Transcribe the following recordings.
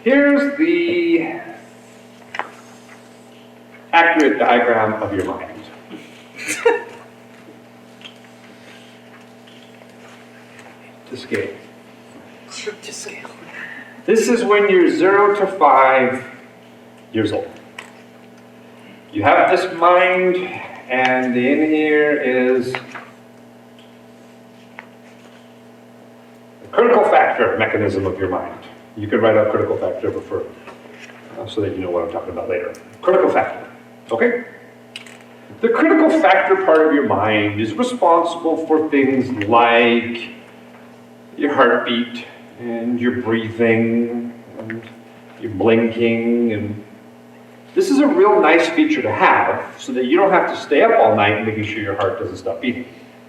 Here's the accurate diagram of your mind. To scale. To scale. This is when you're 0 to 5 years old. You have this mind, and in here is the critical factor mechanism of your mind. You can write out critical factor before, so that you know what I'm talking about later. Critical factor, okay? The critical factor part of your mind is responsible for things like your heartbeat, and your breathing, and your blinking, and this is a real nice feature to have so that you don't have to stay up all night making sure your heart doesn't stop beating.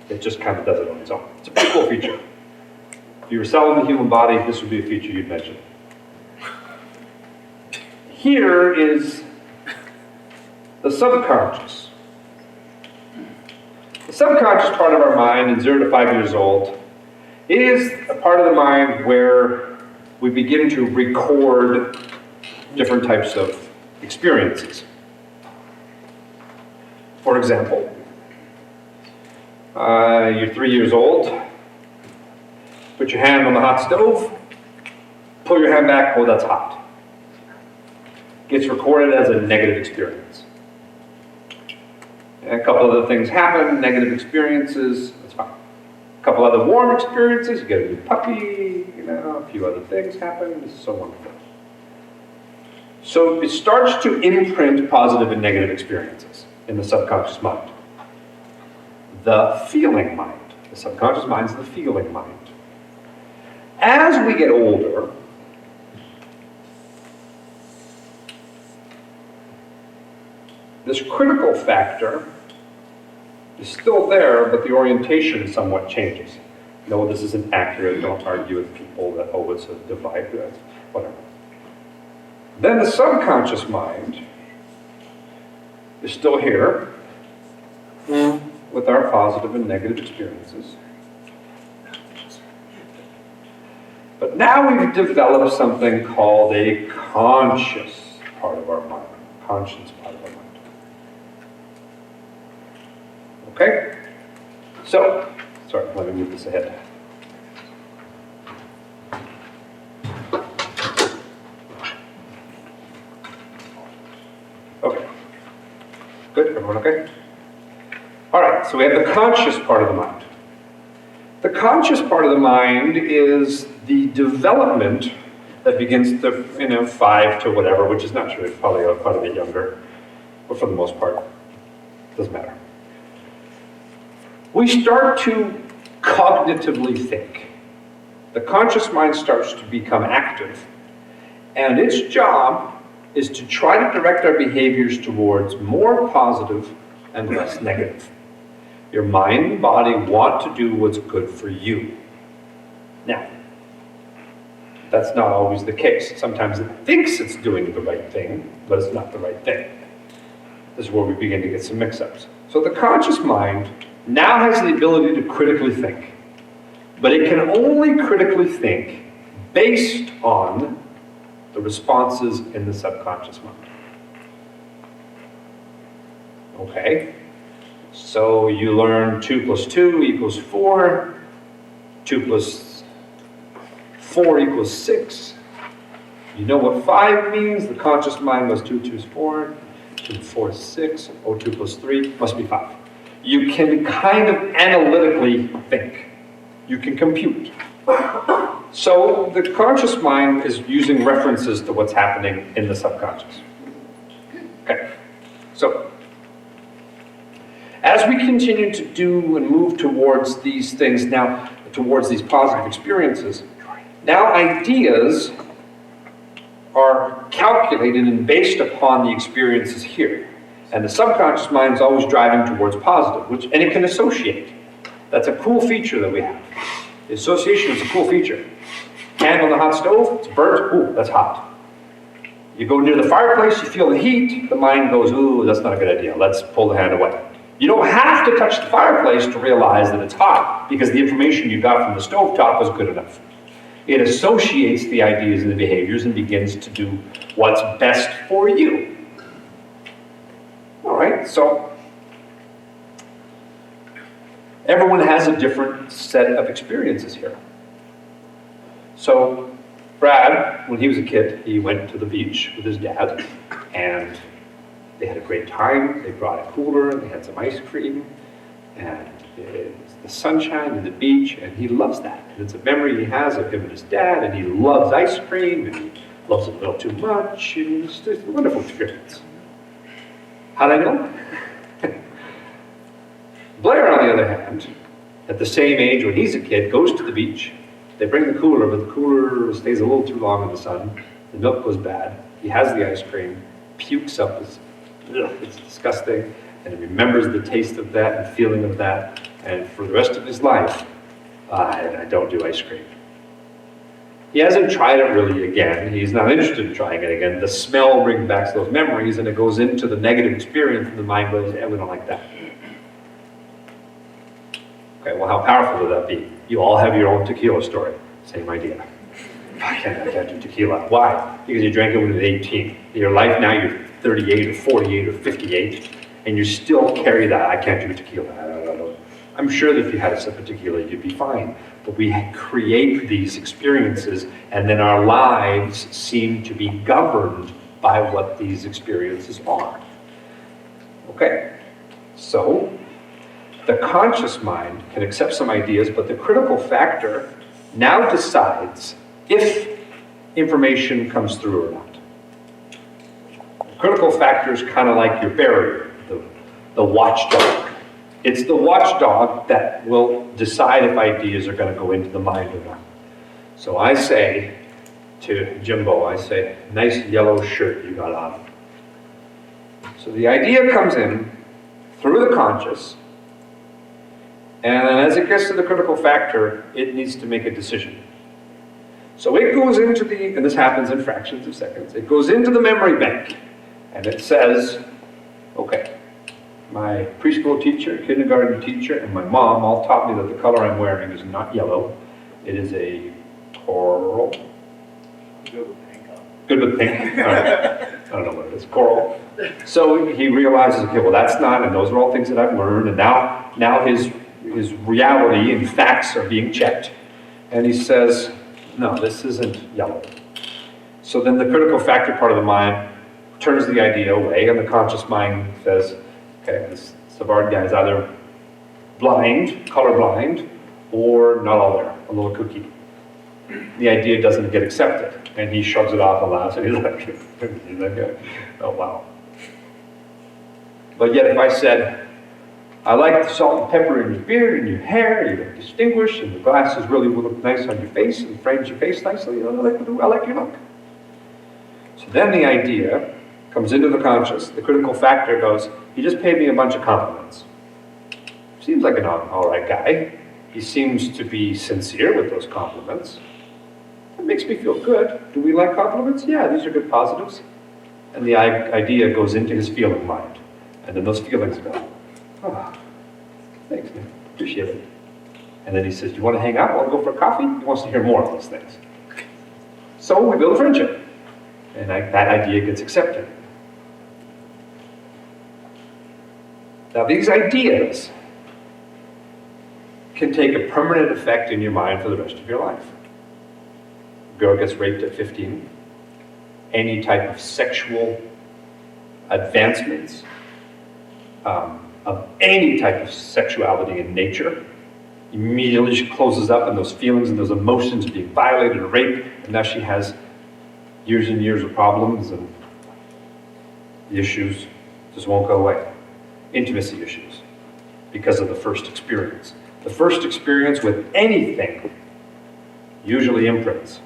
It just kind of does it on its own. It's a pretty cool feature. If you were selling the human body, this would be a feature you'd mention. Here is the subconscious. The subconscious part of our mind in 0 to 5 years old is a part of the mind where we begin to record different types of experiences. For example, you're 3 years old, put your hand on the hot stove, pull your hand back, oh, that's hot. Gets recorded as a negative experience. And a couple other things happen, negative experiences, that's fine. A couple other warm experiences, you get a new puppy, a few other things happen, this is so wonderful. So it starts to imprint positive and negative experiences in the subconscious mind. The feeling mind. The subconscious mind is the feeling mind. As we get older, this critical factor is still there, but the orientation somewhat changes. No, this isn't accurate. Don't argue with people that, oh, it's a divide, whatever. Then the subconscious mind is still here with our positive and negative experiences. But now we've developed something called a conscious part of our mind, conscious part of our mind. Okay? So, sorry, let me move this ahead. Okay. Good, everyone okay? All right, so we have the conscious part of the mind. The conscious part of the mind is the development that begins to, 5 to whatever, which is not true, it's probably quite a bit younger, but for the most part, doesn't matter. We start to cognitively think. The conscious mind starts to become active, and its job is to try to direct our behaviors towards more positive and less negative. Your mind and body want to do what's good for you. Now, that's not always the case. Sometimes it thinks it's doing the right thing, but it's not the right thing. This is where we begin to get some mix-ups. So the conscious mind now has the ability to critically think, but it can only critically think based on the responses in the subconscious mind. Okay, so you learn 2 plus 2 equals 4, 2 plus 4 equals 6. You know what 5 means? The conscious mind was 2 2 is 4, 2 4 is 6, 2 plus 3 must be 5. You can kind of analytically think. You can compute. So the conscious mind is using references to what's happening in the subconscious. Okay, so as we continue to do and move towards these things now, towards these positive experiences, now ideas are calculated and based upon the experiences here. And the subconscious mind is always driving towards positive, and it can associate. That's a cool feature that we have. The association is a cool feature. Hand on the hot stove, it's burnt, ooh, that's hot. You go near the fireplace, you feel the heat, the mind goes, ooh, that's not a good idea, let's pull the hand away. You don't have to touch the fireplace to realize that it's hot, because the information you got from the stovetop was good enough. It associates the ideas and the behaviors and begins to do what's best for you. All right, so everyone has a different set of experiences here. So Brad, when he was a kid, he went to the beach with his dad, and they had a great time. They brought a cooler, and they had some ice cream, and it was the sunshine and the beach, and he loves that. And it's a memory he has of him and his dad, and he loves ice cream, and he loves it a little too much, and it's just a wonderful experience. How'd I know? Blair, on the other hand, at the same age when he's a kid, goes to the beach. They bring the cooler, but the cooler stays a little too long in the sun. The milk goes bad. He has the ice cream, pukes up. It's disgusting. And he remembers the taste of that and feeling of that. And for the rest of his life, I don't do ice cream. He hasn't tried it really again. He's not interested in trying it again. The smell brings back those memories, and it goes into the negative experience, and the mind goes, we don't like that. Okay, well, how powerful would that be? You all have your own tequila story. Same idea. I can't do tequila. Why? Because you drank it when you were 18. In your life now, you're 38 or 48 or 58, and you still carry that. I can't do tequila. I'm sure that if you had a sip of tequila, you'd be fine. But we create these experiences, and then our lives seem to be governed by what these experiences are. Okay? So, the conscious mind can accept some ideas, but the critical factor now decides if information comes through or not. The critical factor is kind of like your barrier, the watchdog. It's the watchdog that will decide if ideas are going to go into the mind or not. So I say to Jimbo, I say, nice yellow shirt you got on. So the idea comes in through the conscious, and then as it gets to the critical factor, it needs to make a decision. So it goes into and this happens in fractions of seconds, it goes into the memory bank, and it says, okay, my preschool teacher, kindergarten teacher, and my mom all taught me that the color I'm wearing is not yellow. It is a coral. Good with pink. All right. I don't know what it is. Coral. So he realizes, okay, well that's not, and those are all things that I've learned, and now his reality and facts are being checked. And he says, no, this isn't yellow. So then the critical factor part of the mind turns the idea away, and the conscious mind says, okay, this Savard guy is either blind, colorblind, or not all there, a little kooky. The idea doesn't get accepted, and he shrugs it off and laughs, and he's like, oh wow. But yet if I said, I like the salt and pepper in your beard and your hair, you look distinguished, and the glasses really will look nice on your face, and frames your face nicely, I like your look. So then the idea comes into the conscious, the critical factor goes, he just paid me a bunch of compliments. Seems like an all right guy. He seems to be sincere with those compliments. It makes me feel good. Do we like compliments? Yeah, these are good positives. And the idea goes into his feeling mind. And then those feelings go, oh, thanks, man. Appreciate it. And then he says, do you want to hang out? Want to go for a coffee? He wants to hear more of those things. So we build a friendship. And that idea gets accepted. Now these ideas can take a permanent effect in your mind for the rest of your life. A girl gets raped at 15. Any type of sexual advancements of any type of sexuality in nature, immediately she closes up, and those feelings and those emotions are being violated or raped, and now she has years and years of problems, and the issues just won't go away. Intimacy issues because of the first experience. The first experience with anything usually imprints.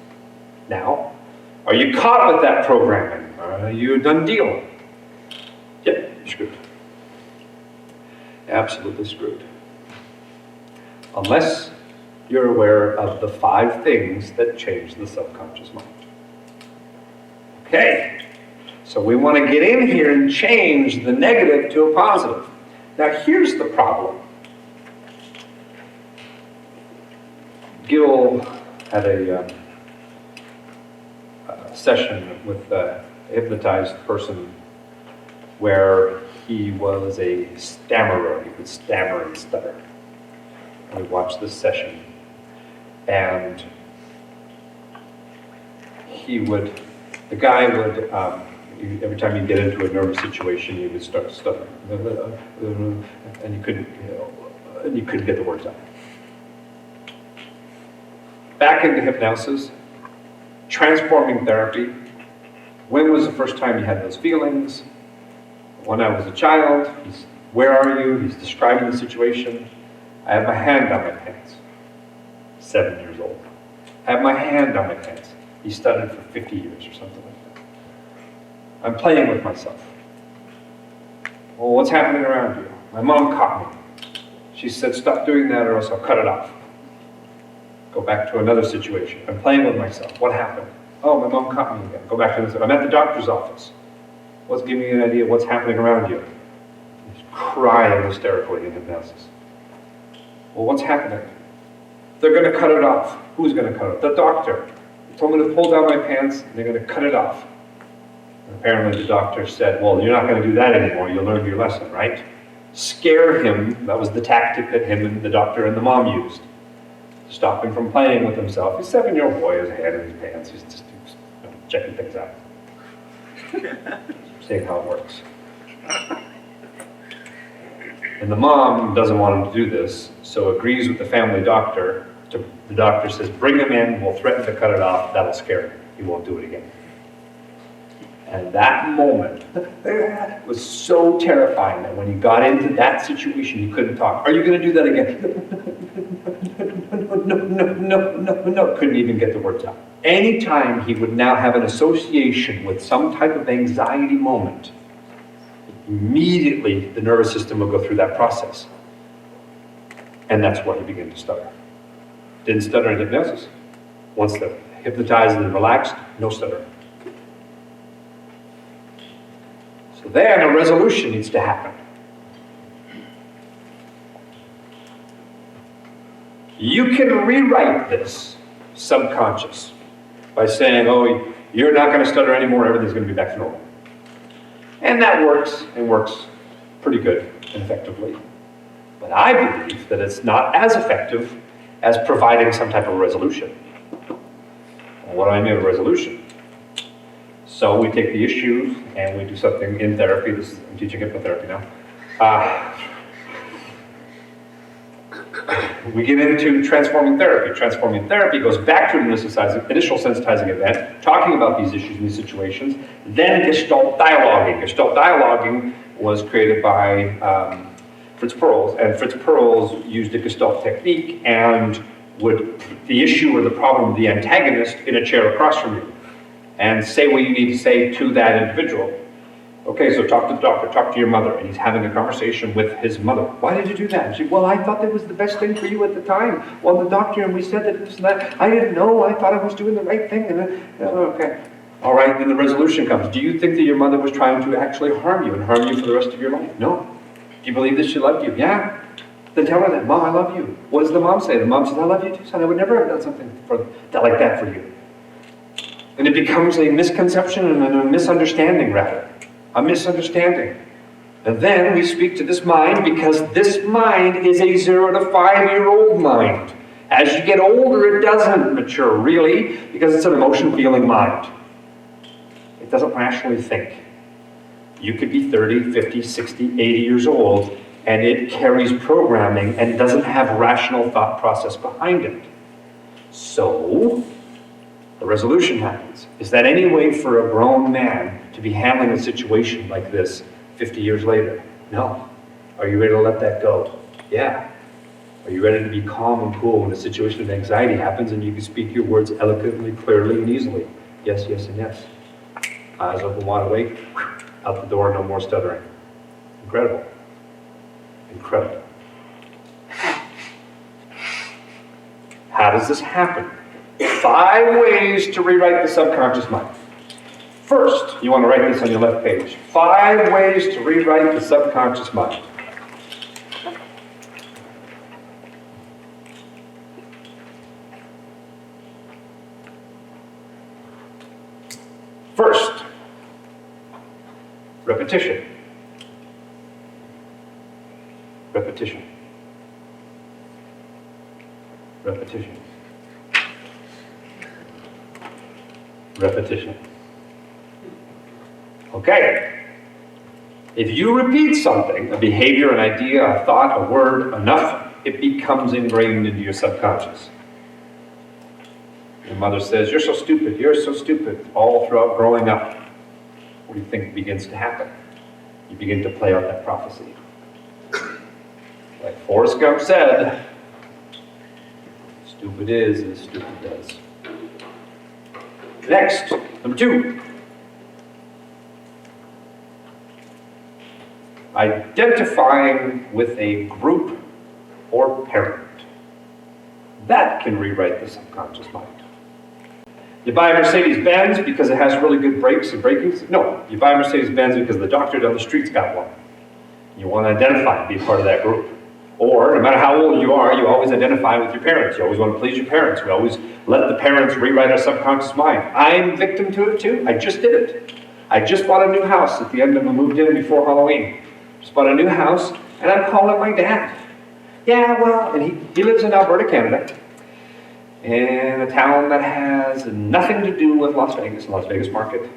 Now, are you caught with that programming? Are you a done deal? Yep, you're screwed. Absolutely screwed. Unless you're aware of the 5 things that change the subconscious mind. Okay, so we want to get in here and change the negative to a positive. Now here's the problem. Gil had a session with a hypnotized person where he was a stammerer. He would stammer and stutter. And we watched this session, and the guy would, every time you get into a nervous situation, he would start stuttering, and you couldn't get the words out. Back into hypnosis, transforming therapy. When was the first time you had those feelings? When I was a child. Where are you? He's describing the situation. I have my hand on my pants. 7 years old. I have my hand on my pants. He stuttered for 50 years or something like that. I'm playing with myself. Well, what's happening around you? My mom caught me. She said, stop doing that or else I'll cut it off. Go back to another situation. I'm playing with myself. What happened? Oh, my mom caught me again. Go back to this. I'm at the doctor's office. What's giving you an idea of what's happening around you? He's crying hysterically in hypnosis. Well, what's happening? They're going to cut it off. Who's going to cut it off? The doctor. He told me to pull down my pants, and they're going to cut it off. And apparently the doctor said, well, you're not going to do that anymore. You'll learn your lesson, right? Scare him. That was the tactic that him and the doctor and the mom used. Stop him from playing with himself. He's a 7-year-old boy, has a hand in his pants. He's just checking things out. Seeing how it works. And the mom doesn't want him to do this, so agrees with the family doctor. The doctor says, bring him in, we'll threaten to cut it off, that'll scare him. He won't do it again. And that moment was so terrifying that when he got into that situation, he couldn't talk. Are you going to do that again? No. Couldn't even get the words out. Anytime he would now have an association with some type of anxiety moment, immediately the nervous system will go through that process. And that's why he began to stutter. Didn't stutter in hypnosis. Once they're hypnotized and relaxed, no stutter. So then a resolution needs to happen. You can rewrite this subconscious by saying, oh, you're not going to stutter anymore, everything's going to be back to normal. And that works, and works pretty good and effectively. But I believe that it's not as effective as providing some type of resolution. Well, what do I mean by resolution? So we take the issues and we do something in therapy. I'm teaching hypnotherapy now. We get into transforming therapy. Transforming therapy goes back to an initial sensitizing event, talking about these issues and these situations, then Gestalt dialoguing. Gestalt dialoguing was created by Fritz Perls, and Fritz Perls used a Gestalt technique and would put the issue or the problem of the antagonist in a chair across from you and say what you need to say to that individual. Okay, so talk to the doctor, talk to your mother, and he's having a conversation with his mother. Why did you do that? And she, well, I thought that was the best thing for you at the time. Well, the doctor, and we said that this and that. I didn't know, I thought I was doing the right thing. And then, okay. All right, then the resolution comes. Do you think that your mother was trying to actually harm you and harm you for the rest of your life? No. Do you believe that she loved you? Yeah. Then tell her that, Mom, I love you. What does the mom say? The mom says, I love you too, son. I would never have done something like that for you. And it becomes a misconception and a misunderstanding, rather. A misunderstanding. And then we speak to this mind because this mind is a 0 to 5-year-old mind. As you get older, it doesn't mature, really, because it's an emotion-feeling mind. It doesn't rationally think. You could be 30, 50, 60, 80 years old, and it carries programming and doesn't have rational thought process behind it. So, a resolution happens. Is that any way for a grown man to be handling a situation like this 50 years later? No. Are you ready to let that go? Yeah. Are you ready to be calm and cool when a situation of anxiety happens and you can speak your words eloquently, clearly, and easily? Yes, yes, and yes. Eyes open, wide awake, out the door, no more stuttering. Incredible. Incredible. How does this happen? 5 ways to rewrite the subconscious mind. First, you want to write this on your left page. 5 ways to rewrite the subconscious mind. Repetition. Repetition. Repetition. Repetition. Okay. If you repeat something, a behavior, an idea, a thought, a word, enough, it becomes ingrained into your subconscious. Your mother says, "You're so stupid," all throughout growing up. What do you think begins to happen? You begin to play out that prophecy. Like Forrest Gump said, stupid is as stupid does. Next, number 2. Identifying with a group or parent. That can rewrite the subconscious mind. You buy a Mercedes-Benz because it has really good brakes and braking? No, you buy a Mercedes-Benz because the doctor down the street's got one. You want to identify and be part of that group. Or, no matter how old you are, you always identify with your parents. You always want to please your parents. We always let the parents rewrite our subconscious mind. I'm victim to it too. I just did it. I just bought a new house at the end of, we moved in before Halloween. Just bought a new house, and I'm calling my dad. Yeah, well, and he lives in Alberta, Canada, in a town that has nothing to do with Las Vegas market.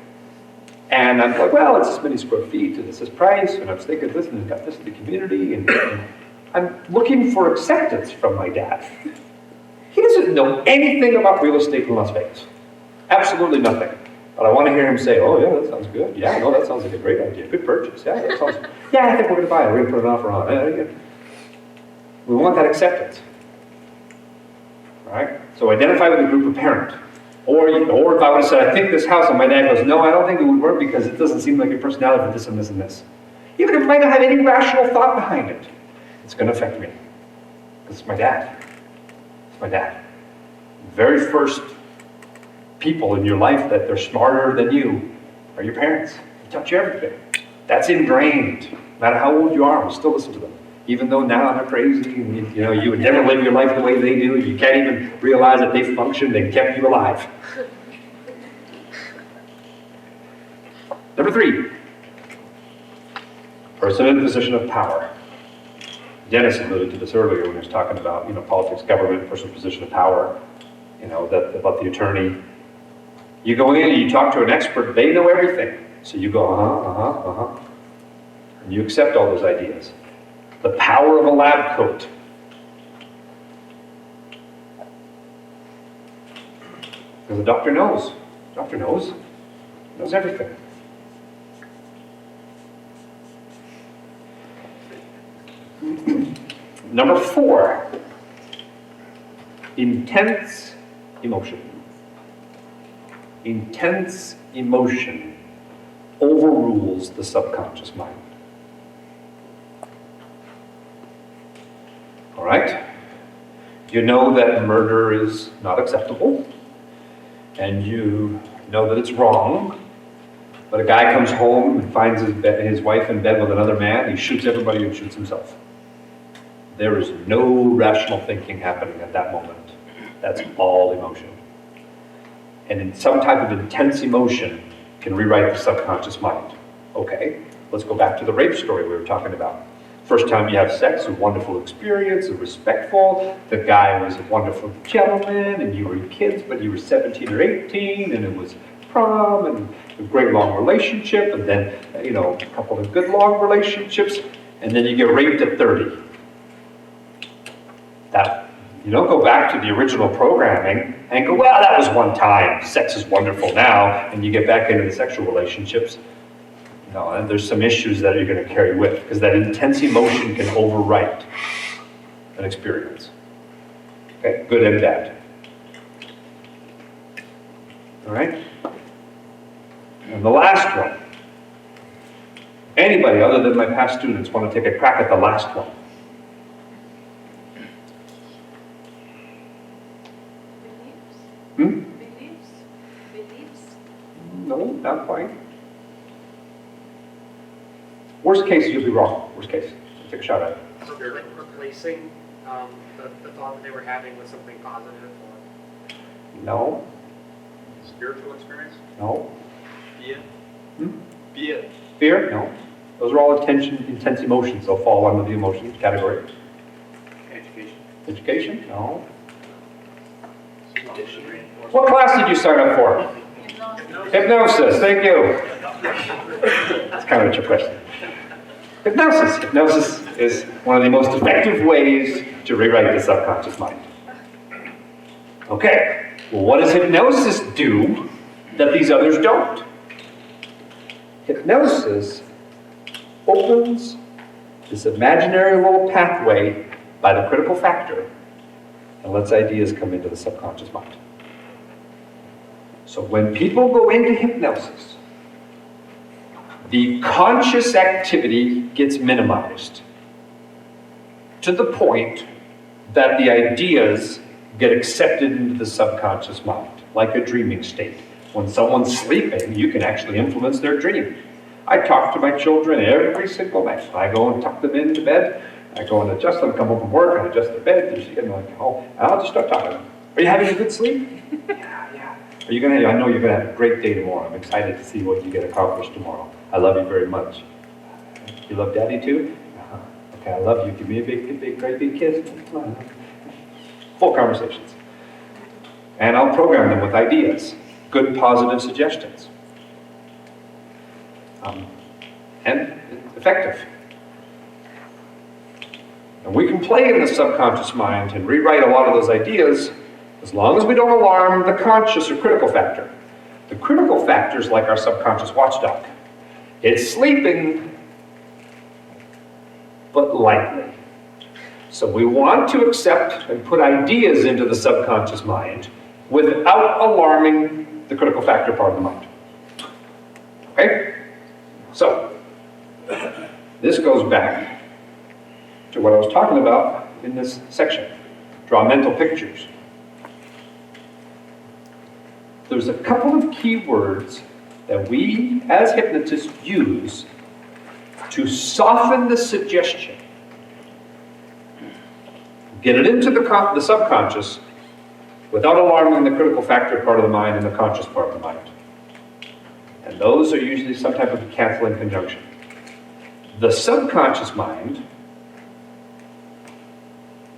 And I'm like, well, it's this many square feet, and it's this price, and I'm thinking this, and it's got this in the community, and I'm looking for acceptance from my dad. He doesn't know anything about real estate in Las Vegas. Absolutely nothing. But I want to hear him say, oh yeah, that sounds good. Yeah, no, that sounds like a great idea. Good purchase. Yeah, that sounds, yeah, I think we're going to buy it. We're going to put an offer on it. We want that acceptance. All right? So identify with a group of parent. Or if I would have said, I think this house, and my dad goes, no, I don't think it would work because it doesn't seem like your personality for this and this and this. Even if it might not have any rational thought behind it, it's going to affect me. Because it's my dad. It's my dad. The very first people in your life that they're smarter than you are your parents. They taught you everything. That's ingrained. No matter how old you are, we'll still listen to them. Even though now they're crazy, and you would never live your life the way they do. You can't even realize that they function. They kept you alive. Number 3. Person in a position of power. Dennis alluded to this earlier when he was talking about politics, government, person in a position of power. About the attorney. You go in and you talk to an expert, they know everything. So you go, and you accept all those ideas. The power of a lab coat. Because the doctor knows. The doctor knows everything. Number 4. Intense emotion. Intense emotion overrules the subconscious mind. All right? You know that murder is not acceptable, and you know that it's wrong, but a guy comes home and finds his wife in bed with another man, he shoots everybody and shoots himself. There is no rational thinking happening at that moment. That's all emotion. And in some type of intense emotion can rewrite the subconscious mind. Okay, let's go back to the rape story we were talking about. First time you have sex, a wonderful experience, respectful. The guy was a wonderful gentleman, and you were kids, but you were 17 or 18, and it was prom, and a great long relationship, and then, a couple of good long relationships, and then you get raped at 30. You don't go back to the original programming and go, well, that was one time. Sex is wonderful now, and you get back into the sexual relationships. No, and there's some issues that you're going to carry with, because that intense emotion can overwrite an experience. Okay, good and bad. All right? And the last one. Anybody other than my past students want to take a crack at the last one? Beliefs? No, not quite. Worst case, you'll be wrong. Worst case. Take a shot at it. So like replacing the thought that they were having with something positive or No. Spiritual experience? No. Yeah. Fear. Fear? No. Those are all intense emotions. They'll fall under the emotions category. Education. Education? No. Condition. What class did you sign up for? Hypnosis. Thank you. That's kind of a trick question. Hypnosis. Hypnosis is one of the most effective ways to rewrite the subconscious mind. Okay. Well, what does hypnosis do that these others don't? Hypnosis opens this imaginary little pathway by the critical factor and lets ideas come into the subconscious mind. So when people go into hypnosis, the conscious activity gets minimized to the point that the ideas get accepted into the subconscious mind, like a dreaming state. When someone's sleeping, you can actually influence their dream. I talk to my children every single night. I go and tuck them into bed. I go and adjust them, come home from work, and adjust their bed. And I'll just start talking to them. Are you having a good sleep? Yeah. I know you're gonna have a great day tomorrow. I'm excited to see what you get accomplished tomorrow. I love you very much. You love Daddy too? Okay, I love you. Give me a great big kiss. Full conversations. And I'll program them with ideas, good positive suggestions. And it's effective. And we can play in the subconscious mind and rewrite a lot of those ideas as long as we don't alarm the conscious or critical factor. The critical factor is like our subconscious watchdog. It's sleeping, but lightly. So we want to accept and put ideas into the subconscious mind without alarming the critical factor part of the mind. Okay? So, this goes back to what I was talking about in this section. Draw mental pictures. There's a couple of key words that we, as hypnotists, use to soften the suggestion. Get it into the subconscious without alarming the critical factor part of the mind and the conscious part of the mind. And those are usually some type of canceling conjunction. The subconscious mind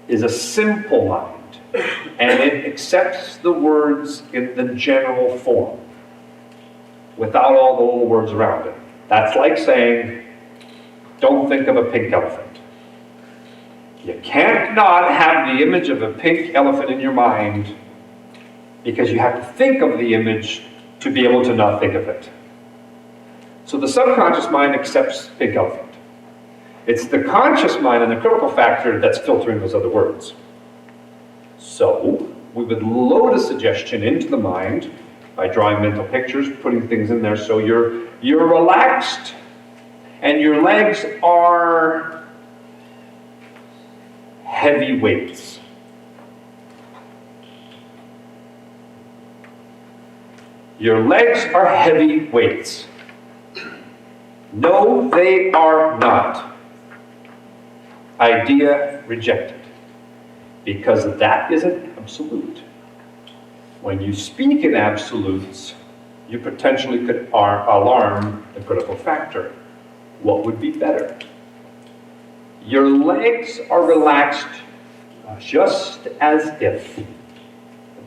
is a simple mind, and it accepts the words in the general form, without all the little words around it. That's like saying, don't think of a pink elephant. You can't not have the image of a pink elephant in your mind because you have to think of the image to be able to not think of it. So the subconscious mind accepts pink elephant. It's the conscious mind and the critical factor that's filtering those other words. So we would load a suggestion into the mind by drawing mental pictures, putting things in there so you're relaxed and your legs are heavy weights. Your legs are heavy weights. No, they are not. Idea rejected. Because that is an absolute. When you speak in absolutes, you potentially could alarm the critical factor. What would be better? Your legs are relaxed just as if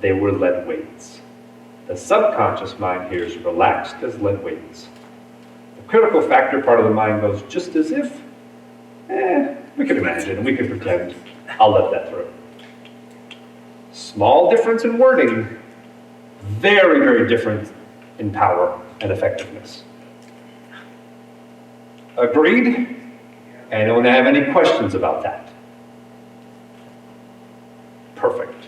they were lead weights. The subconscious mind here is relaxed as lead weights. The critical factor part of the mind goes just as if, we can imagine and we can pretend. I'll let that through. Small difference in wording, very, very different in power and effectiveness. Agreed? Anyone have any questions about that? Perfect.